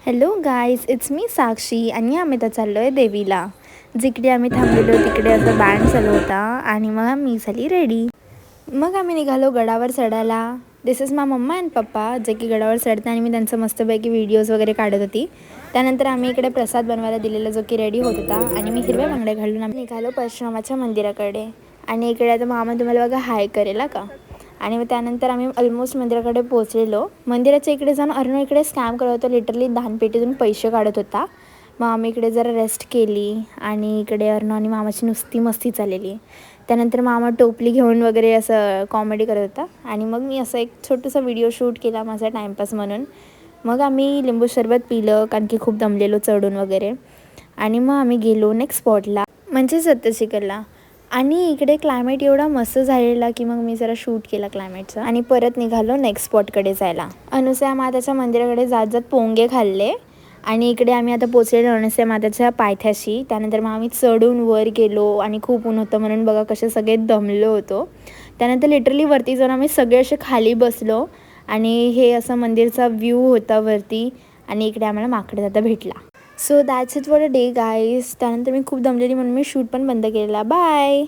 Hello guys, it's me साक्षी आणि आम्ही तर चाललो आहे देवीला. जिकडे आम्ही थांबलेलो तिकडे असं बँड चालू होता आणि मग मी झाली रेडी. मग आम्ही निघालो गडावर चढायला. दिस इज माय मम्मा अँड पप्पा, जे की गडावर चढते आणि मी त्यांचं मस्तपैकी व्हिडिओज वगैरे काढत होती. त्यानंतर आम्ही इकडे प्रसाद बनवायला दिलेला, जो की रेडी होत होता आणि मी हिरव्या बांगड्या घालून आम्ही निघालो परशुरामाच्या मंदिराकडे. आणि इकडे आता मामा तुम्हाला बघा हाय करेल का. आणि मग त्यानंतर आम्ही ऑलमोस्ट मंदिराकडे पोहोचलेलो. मंदिराच्या इकडे जाऊन अर्णव इकडे स्कॅम करत होता, लिटरली दानपेटीतून पैसे काढत होता. मग आम्ही इकडे जरा रेस्ट केली आणि इकडे अर्णव आणि मामाची नुसती मस्ती चाललेली. त्यानंतर मामा टोपली घेऊन वगैरे असं कॉमेडी करत होता आणि मग मी असं एक छोटासा व्हिडिओ शूट केला माझा टाईमपास म्हणून. मग आम्ही लिंबू सरबत पिलं कारण की खूप दमलेलो चढून वगैरे. आणि मग आम्ही गेलो नेक्स्ट स्पॉटला, म्हणजे सप्तशिखरला. आणि इकडे क्लायमेट एवढा मस्त झालेला की मग मी जरा शूट केला क्लायमेटचा आणि परत निघालो नेक्स्ट स्पॉटकडे जायला. अनुसया माताच्या मंदिराकडे जात जात पोंगे खाल्ले. आणि इकडे आम्ही आता पोचलेलो अनुसया माताच्या पायथ्याशी. त्यानंतर मग आम्ही चढून वर गेलो आणि खूप ऊन होतं म्हणून बघा कसे सगळे दमलो होतो. त्यानंतर लिटरली वरती जाऊन आम्ही सगळे असे खाली बसलो आणि हे असं मंदिरचा व्ह्यू होता वरती. आणि इकडे आम्हाला माकडदादा भेटला. So that's it for a day guys. त्यानंतर मी खूप दमलेली म्हणून मी शूट पण बंद केलेला. बाय.